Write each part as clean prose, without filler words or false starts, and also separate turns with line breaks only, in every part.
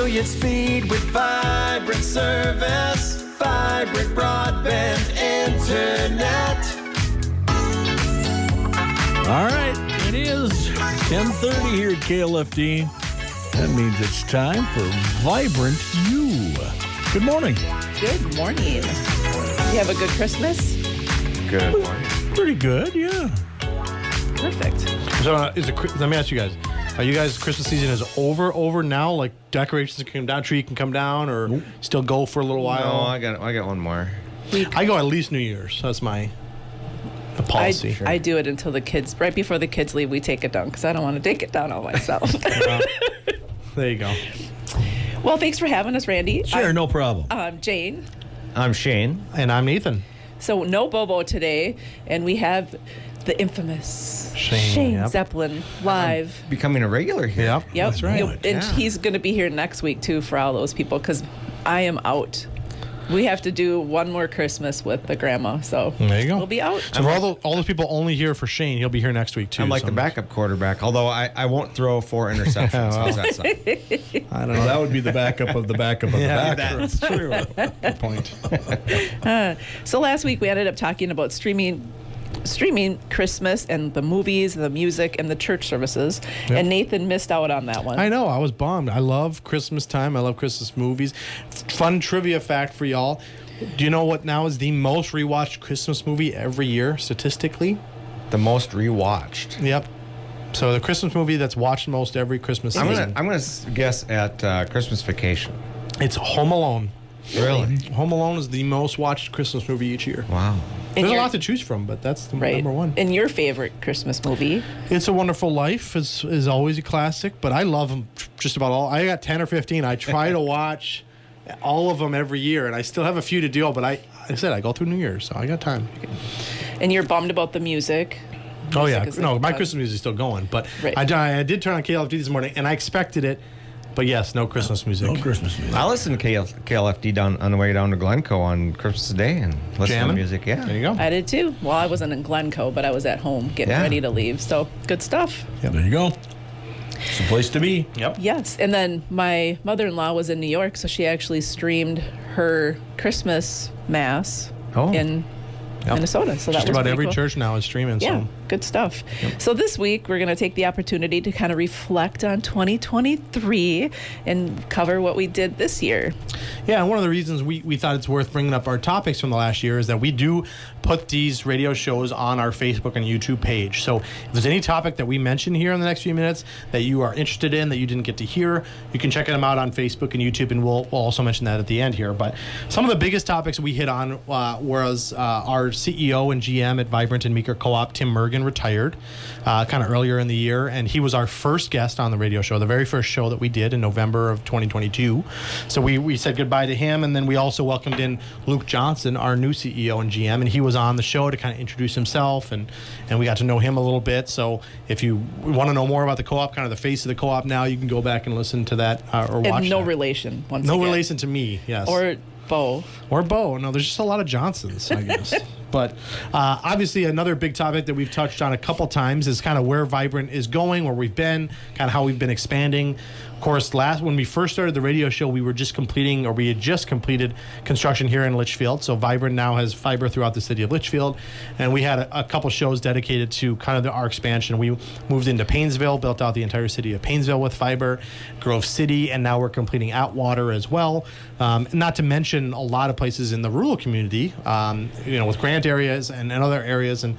brilliant speed with vibrant service. Vibrant broadband internet.
All right, it is 10:30 here at KLFD. That means it's time for Vibrant You. Good morning.
Good morning. You have a good Christmas?
Good morning.
Pretty good, yeah.
Perfect.
So, let me ask you guys. Are you guys' Christmas season is over now? Like decorations can come down, tree can come down, or still go for a little while?
No, I got one more.
I go at least New Year's. That's my policy.
I do it until the kids, right before the kids leave, we take it down because I don't want to take it down all myself.
There you go.
Well, thanks for having us, Randy.
Sure, no problem.
I'm Jane.
I'm Shane.
And I'm Nathan.
So no Bobo today, and we have the infamous Shane
yep.
Zeppelin live.
Becoming a regular here.
Yep. That's right.
And he's going to be here next week, too, for all those people, because I am out. We have to do one more Christmas with the grandma, so
there you go.
We'll be out.
So for all those people only here for Shane, he'll be here next week, too.
I'm like the backup quarterback, although I won't throw 4 interceptions. How's that sound?
I don't know. That would be the backup of the backup of the backup.
That's true. Good point.
So last week we ended up talking about streaming Christmas and the movies, the music, and the church services.
Yep.
And Nathan missed out on that one.
I know. I was bummed. I love Christmas time. I love Christmas movies. Fun trivia fact for y'all. Do you know what now is the most rewatched Christmas movie every year, statistically?
The most rewatched.
Yep. So the Christmas movie that's watched most every Christmas season.
I'm gonna guess at Christmas Vacation.
It's Home Alone.
Really?
Home Alone is the most watched Christmas movie each year.
Wow.
There's a lot to choose from, but that's the number one.
And your favorite Christmas movie?
It's a Wonderful Life is always a classic, but I love them just about all. I got 10 or 15. I try to watch all of them every year, and I still have a few to do, but I said I go through New Year's, so I got time.
And you're bummed about the music?
Oh, yeah. No, my Christmas music is still going, but
right.
I did turn on KLFD this morning, and I expected it, but yes, no Christmas music.
No Christmas music.
I listen to KLFD on the way down to Glencoe on Christmas Day and listen
Jamming?
to music. Yeah.
There you go.
I did too. Well, I wasn't in Glencoe, but I was at home getting ready to leave. So good stuff.
Yeah, there you go. It's the place to be.
Yep.
Yes. And then my mother-in-law was in New York, so she actually streamed her Christmas Mass in Minnesota. So that
Just
was
about
pretty
every
cool.
church now is streaming.
Yeah,
So.
good stuff. So this week, we're going to take the opportunity to kind of reflect on 2023 and cover what we did this year.
Yeah, and one of the reasons we thought it's worth bringing up our topics from the last year is that we do put these radio shows on our Facebook and YouTube page. So if there's any topic that we mention here in the next few minutes that you are interested in, that you didn't get to hear, you can check them out on Facebook and YouTube, and we'll also mention that at the end here. But some of the biggest topics we hit on was our CEO and GM at Vibrant and Meeker Co-op, Tim Mergen, retired kind of earlier in the year, and he was our first guest on the radio show, the very first show that we did in November of 2022. So we said goodbye to him, and then we also welcomed in Luke Johnson, our new CEO and GM, and he was on the show to kind of introduce himself, and we got to know him a little bit. So if you want to know more about the co-op, kind of the face of the co-op now, you can go back and listen to that or watch
And no
that.
relation, once
No
again.
relation to me, yes.
Or Bo.
Or Bo. No, there's just a lot of Johnsons, I guess. But obviously another big topic that we've touched on a couple times is kind of where Vibrant is going, where we've been, kind of how we've been expanding. Of course, when we first started the radio show, we had just completed construction here in Litchfield. So Vibrant now has fiber throughout the city of Litchfield. And we had a couple shows dedicated to kind of our expansion. We moved into Paynesville, built out the entire city of Paynesville with fiber, Grove City, and now we're completing Atwater as well. Not to mention a lot of places in the rural community, with grant areas and other areas. And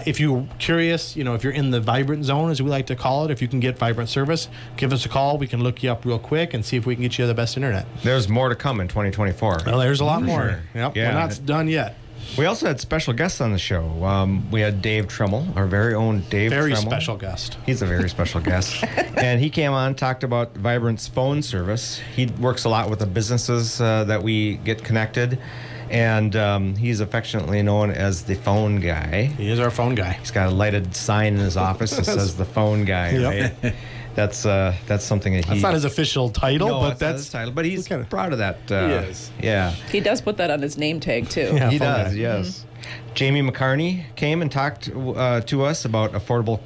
if you're curious, if you're in the Vibrant zone, as we like to call it, if you can get Vibrant service, give us a call. We can look you up real quick and see if we can get you the best internet.
There's more to come in 2024.
Well, there's a lot
For
more.
sure.
Yep,
Yeah.
we're not done yet.
We also had special guests on the show. We had Dave Tremmel, our very own Dave
Very
Tremmel.
special guest.
He's a very special guest. And he came on, talked about Vibrant's phone service. He works a lot with the businesses that we get connected. And he's affectionately known as the phone guy.
He is our phone guy.
He's got a lighted sign in his office that says the phone guy,
Yep.
right? That's something that he...
That's not his official title,
No,
but
that's not his title. But he's
kinda-
proud of that.
He is.
Yeah.
He does put that on his name tag, too.
Yeah,
He
phone
does,
guy.
yes. Jamie McCarney came and talked to us about affordable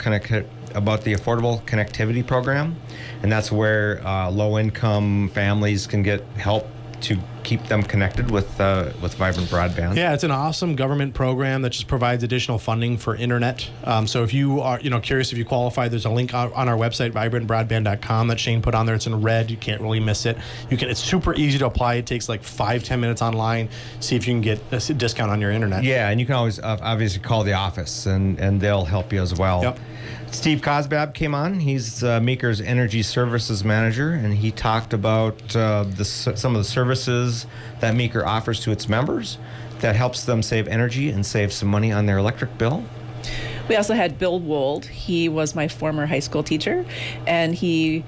about the Affordable Connectivity Program, and that's where low-income families can get help to keep them connected with Vibrant Broadband.
Yeah, it's an awesome government program that just provides additional funding for internet. So if you are curious if you qualify, there's a link on our website, vibrantbroadband.com, that Shane put on there. It's in red. You can't really miss it. It's super easy to apply. It takes like 5-10 minutes online. See if you can get a discount on your internet.
Yeah, and you can always obviously call the office, and they'll help you as well.
Yep.
Steve Cosbab came on. He's Meeker's Energy Services Manager, and he talked about some of the services that Meeker offers to its members that helps them save energy and save some money on their electric bill.
We also had Bill Wold. He was my former high school teacher, and he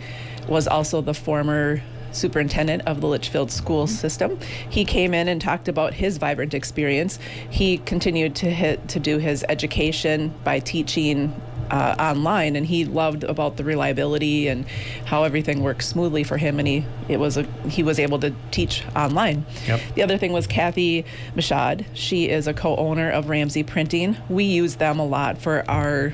was also the former superintendent of the Litchfield school system. He came in and talked about his Vibrant experience. He continued to do his education by teaching online, and he loved about the reliability and how everything works smoothly for him, and he was able to teach online.
Yep.
The other thing was Kathy Mashad. She is a co-owner of Ramsey Printing. We use them a lot for our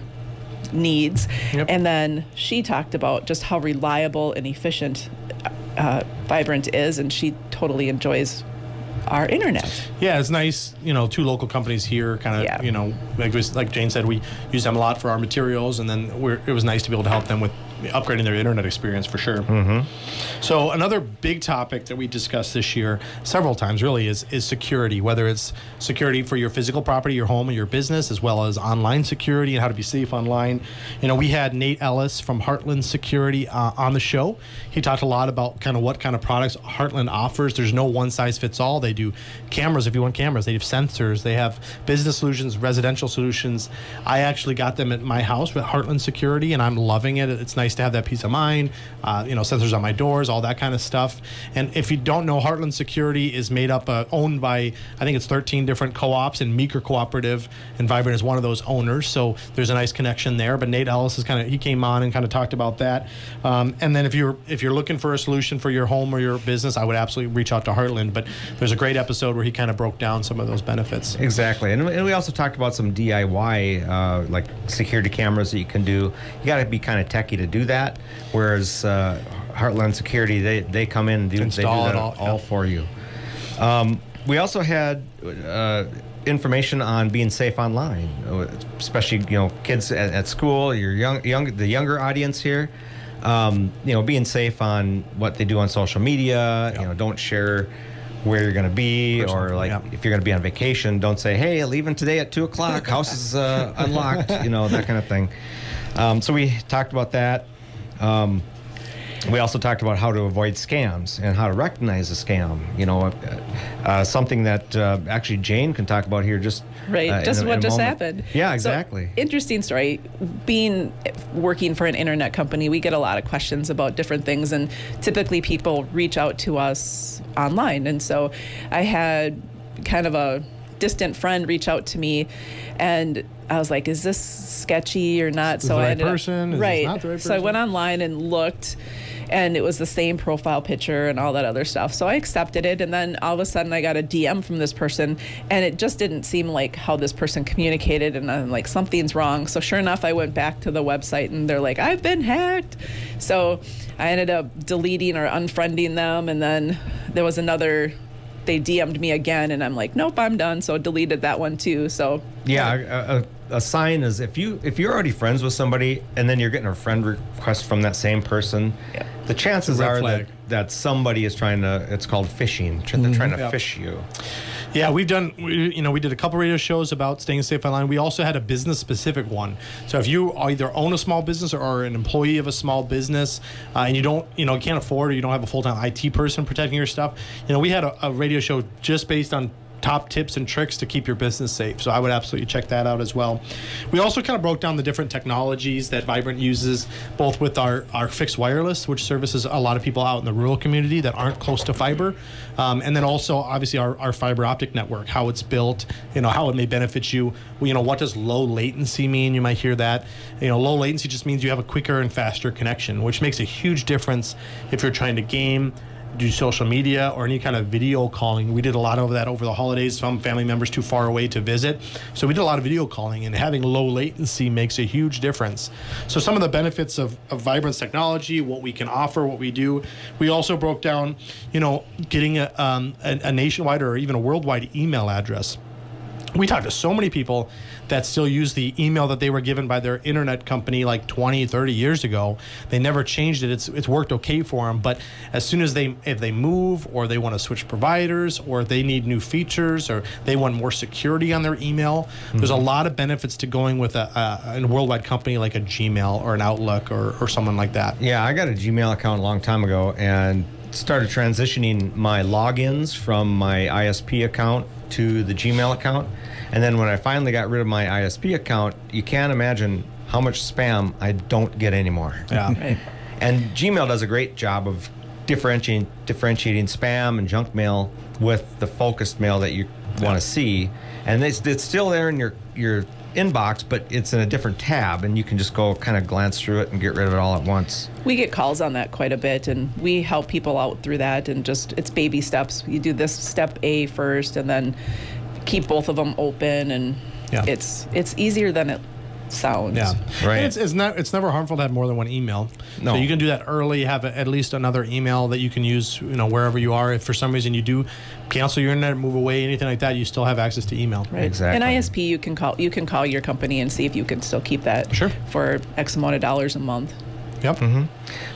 needs.
Yep.
And then she talked about just how reliable and efficient Vibrant is, and she totally enjoys our internet.
Yeah, it's nice, two local companies here, kind of, like Jane said, we use them a lot for our materials, and then it was nice to be able to help them with upgrading their internet experience for sure.
Mm-hmm.
So another big topic that we discussed this year several times really is security, whether it's security for your physical property, your home, or your business, as well as online security and how to be safe online. We had Nate Ellis from Heartland Security on the show. He talked a lot about what kind of products Heartland offers. There's no one size fits all. They do cameras if you want cameras. They have sensors. They have business solutions, residential solutions. I actually got them at my house with Heartland Security, and I'm loving it. It's nice to have that peace of mind. Sensors on my doors, all that kind of stuff. And if you don't know, Heartland Security is made up, owned by, I think it's 13 different co-ops, and Meeker Cooperative, and Vibrant is one of those owners. So there's a nice connection there. But Nate Ellis he came on and kind of talked about that. And then if you're looking for a solution for your home or your business, I would absolutely reach out to Heartland. But there's a great episode where he kind of broke down some of those benefits.
Exactly. And we also talked about some DIY, like security cameras that you can do. You got to be kind of techie to do that, whereas Heartland Security, they come in and they do that all for you. We also had information on being safe online, especially kids at school, the younger audience here. Being safe on what they do on social media.
Yep.
Don't share where you're going to be, or if you're going to be on vacation, don't say, hey, leaving today at 2:00, house is unlocked, that kind of thing. So we talked about that. We also talked about how to avoid scams and how to recognize a scam. Something that actually Jane can talk about here just
right. Just what just happened.
Yeah, exactly.
So, interesting story. Working for an internet company, we get a lot of questions about different things, and typically people reach out to us online. And so I had kind of a distant friend reach out to me, and I was like, is this sketchy or not?
So I ended up, right. Not the right person?
So I went online and looked, and it was the same profile picture and all that other stuff. So I accepted it, and then all of a sudden I got a DM from this person, and it just didn't seem like how this person communicated, and I'm like, something's wrong. So sure enough, I went back to the website, and they're like, I've been hacked. So I ended up deleting or unfriending them, and then there was another. They DM'd me again, and I'm like, nope, I'm done. So deleted that one too. So
yeah, a sign is if you're already friends with somebody and then you're getting a friend request from that same person, the chances are that somebody is trying to. It's called phishing. They're trying to phish you.
Yeah, we did a couple radio shows about staying safe online. We also had a business-specific one. So if you either own a small business or are an employee of a small business, and you don't, can't afford, or you don't have a full-time IT person protecting your stuff, we had a radio show just based on top tips and tricks to keep your business safe. So I would absolutely check that out as well. We also kind of broke down the different technologies that Vibrant uses, both with our fixed wireless, which services a lot of people out in the rural community that aren't close to fiber. And then also, obviously, our fiber optic network, how it's built, how it may benefit you. What does low latency mean? You might hear that. Low latency just means you have a quicker and faster connection, which makes a huge difference if you're trying to game, do social media or any kind of video calling. We did a lot of that over the holidays. Some family members too far away to visit. So we did a lot of video calling, and having low latency makes a huge difference. So some of the benefits of Vibrant's technology, what we can offer, what we do. We also broke down, getting a nationwide or even a worldwide email address. We talked to so many people that still use the email that they were given by their internet company like 20, 30 years ago. They never changed it. It's worked okay for them. But as soon as if they move, or they want to switch providers, or they need new features, or they want more security on their email, there's a lot of benefits to going with a worldwide company like a Gmail or an Outlook or someone like that.
Yeah, I got a Gmail account a long time ago and started transitioning my logins from my ISP account to the Gmail account. And then when I finally got rid of my ISP account, you can't imagine how much spam I don't get anymore.
Yeah.
Right.
And Gmail does a great job of differentiating spam and junk mail with the focused mail that you want to see. And it's still there in your inbox, but it's in a different tab, and you can just go kind of glance through it and get rid of it all at once.
We get calls on that quite a bit, and we help people out through that, and it's baby steps. You do this step A first, and then keep both of them open, and it's easier than it sounds.
Yeah,
right.
And it's never harmful to have more than one email.
No.
So you can do that early. Have at least another email that you can use, wherever you are. If for some reason you do cancel your internet, move away, anything like that, you still have access to email.
Right.
Exactly.
And ISP, you can call your company and see if you can still keep that
Sure.
for X amount of dollars a month.
Yep.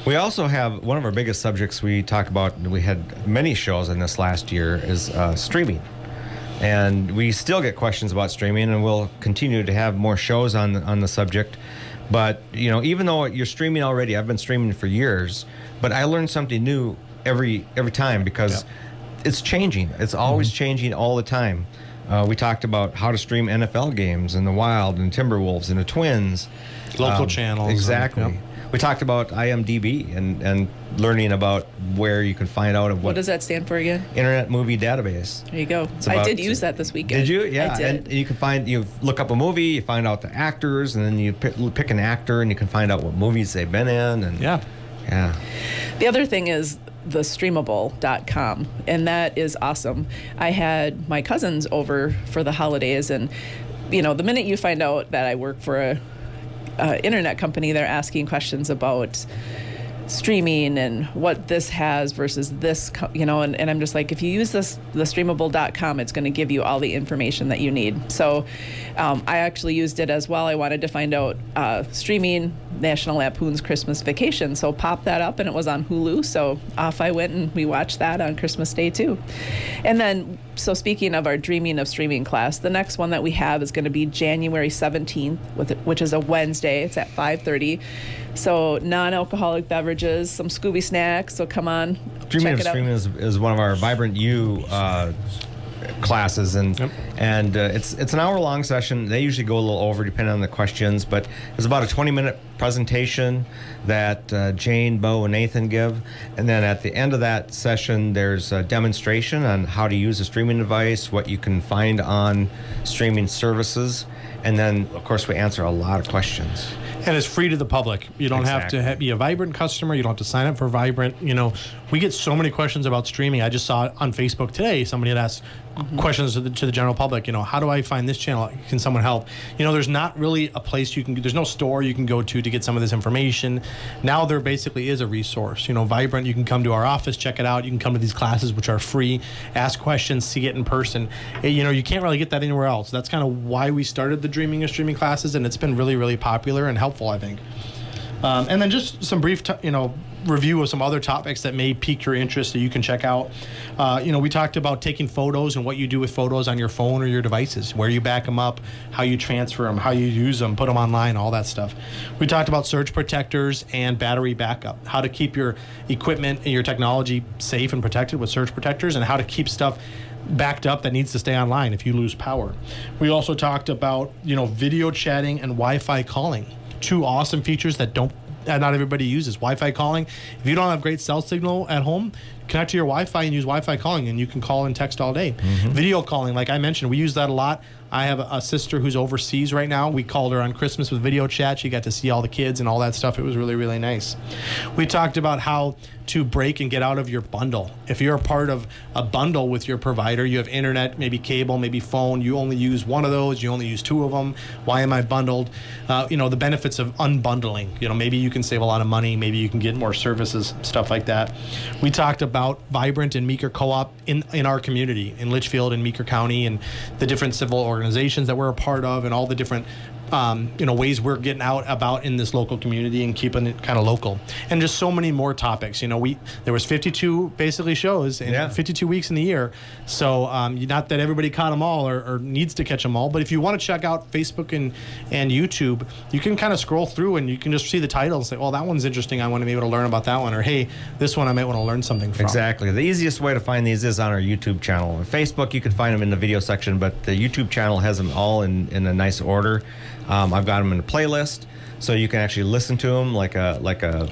We also have one of our biggest subjects we talked about. We had many shows in this last year is streaming. And we still get questions about streaming, and we'll continue to have more shows on the subject. But, even though you're streaming already, I've been streaming for years, but I learn something new every time because it's changing. It's always changing all the time. We talked about how to stream NFL games and the Wild and Timberwolves and the Twins.
Local channels.
Exactly.
Yep.
We talked about IMDb and learning about where you can find out of
What does that stand for again?
Internet Movie Database.
There you go.
It's
I
about-
did use that this weekend.
Did you? Yeah.
I did.
And you look up a movie, you find out the actors, and then you pick an actor, and you can find out what movies they've been in. And
Yeah.
yeah.
The other thing is the streamable.com, and that is awesome. I had my cousins over for the holidays, and the minute you find out that I work for a internet company, they're asking questions about streaming and what this has versus this, and I'm just like, if you use the streamable.com, it's going to give you all the information that you need. So I actually used it as well. I wanted to find out streaming National Lampoon's Christmas Vacation. So popped that up, and it was on Hulu. So off I went, and we watched that on Christmas Day too. And then, so speaking of our Dreaming of Streaming class, the next one that we have is going to be January 17th, which is a Wednesday. It's at 5:30. So non-alcoholic beverages, some Scooby snacks. So come on,
Dreaming
check
of
it out.
Streaming is one of our Vibrant You classes, and it's an hour-long session. They usually go a little over depending on the questions, but it's about a 20-minute presentation that Jane, Bo, and Nathan give, and then at the end of that session, there's a demonstration on how to use a streaming device, what you can find on streaming services, and then, of course, we answer a lot of questions.
And it's free to the public. You don't have to be a Vibrant customer. You don't have to sign up for Vibrant. We get so many questions about streaming. I just saw it on Facebook today. Somebody had asked questions to the general public. How do I find this channel? Can someone help? There's not really a place there's no store you can go to get some of this information. Now there basically is a resource. Vibrant, you can come to our office, check it out. You can come to these classes, which are free, ask questions, see it in person. You can't really get that anywhere else. That's kind of why we started the Dreaming of Streaming classes, and it's been really, really popular and helpful, I think. And then just some brief, review of some other topics that may pique your interest that you can check out. We talked about taking photos and what you do with photos on your phone or your devices, where you back them up, how you transfer them, how you use them, put them online, all that stuff. We talked about surge protectors and battery backup, how to keep your equipment and your technology safe and protected with surge protectors, and how to keep stuff backed up that needs to stay online if you lose power. We also talked about, video chatting and Wi-Fi calling. Two awesome features that not everybody uses. Wi-Fi calling. If you don't have great cell signal at home, connect to your Wi-Fi and use Wi-Fi calling, and you can call and text all day. Video calling, like I mentioned, we use that a lot I have a sister who's overseas right now. We called her on Christmas with video chat. She got to see all the kids and all that stuff. It was really, really nice. We talked about how to break and get out of your bundle. If you're a part of a bundle with your provider, you have internet, maybe cable, maybe phone, you only use one of those, you only use two of them. Why am I bundled? The benefits of unbundling. Maybe you can save a lot of money, maybe you can get more services, stuff like that. We talked about Vibrant and Meeker Co-op in our community, in Litchfield and Meeker County, and the different civil organizations that we're a part of, and all the different ways we're getting out about in this local community and keeping it kind of local, and just so many more topics. There was 52 basically shows in 52 weeks in the year, so not that everybody caught them all or needs to catch them all, but if you want to check out Facebook and YouTube, you can kind of scroll through and you can just see the title and say, well, that one's interesting, I want to be able to learn about that one, or hey, this one I might want to learn something from.
Exactly. The easiest way to find these is on our YouTube channel. On Facebook, you can find them in the video section, but the YouTube channel has them all in a nice order. I've got them in a playlist, so you can actually listen to them like a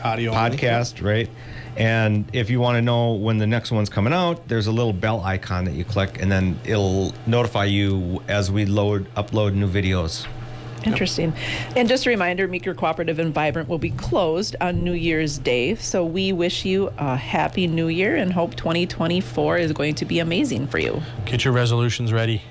audio
podcast, right? And if you want to know when the next one's coming out, there's a little bell icon that you click, and then it'll notify you as we upload new videos.
Interesting. And just a reminder, Meeker Cooperative and Vibrant will be closed on New Year's Day. So we wish you a happy New Year and hope 2024 is going to be amazing for you.
Get your resolutions ready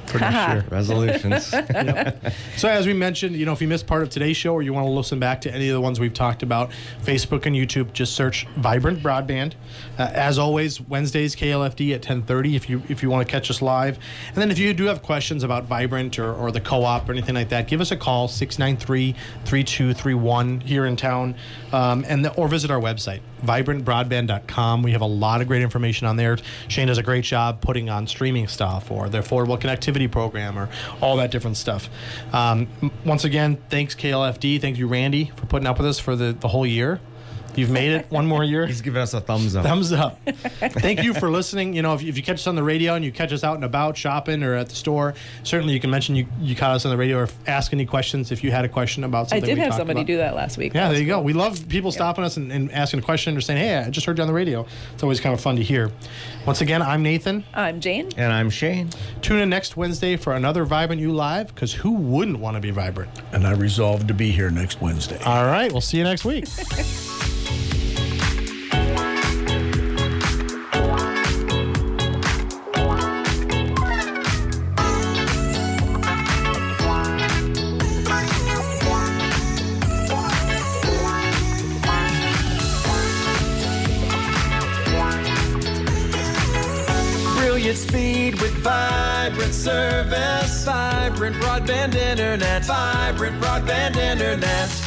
for next year.
Resolutions.
Yep. So as we mentioned, if you missed part of today's show or you want to listen back to any of the ones we've talked about, Facebook and YouTube, just search Vibrant Broadband. As always, Wednesdays, KLFD at 10:30 if you want to catch us live. And then if you do have questions about Vibrant or the co-op or anything like that, give us a call, 693-3231 here in town, or visit our website, vibrantbroadband.com. We have a lot of great information on there. Shane does a great job putting on streaming stuff or the Affordable Connectivity Program or all that different stuff. Once again, thanks KLFD. Thank you, Randy, for putting up with us for the whole year. You've made it one more year.
He's giving us a thumbs up.
Thumbs up. Thank you for listening. If you catch us on the radio and you catch us out and about shopping or at the store, certainly you can mention you caught us on the radio or ask any questions if you had a question about something.
I did have somebody do that last week.
Yeah, there you go. We love people stopping us and asking a question or saying, hey, I just heard you on the radio. It's always kind of fun to hear. Once again, I'm Nathan.
I'm Jane.
And I'm Shane.
Tune in next Wednesday for another Vibrant You Live, because who wouldn't want to be vibrant?
And I resolved to be here next Wednesday.
All right. We'll see you next week.
Brilliant speed with Vibrant service. Vibrant broadband internet. Vibrant broadband internet.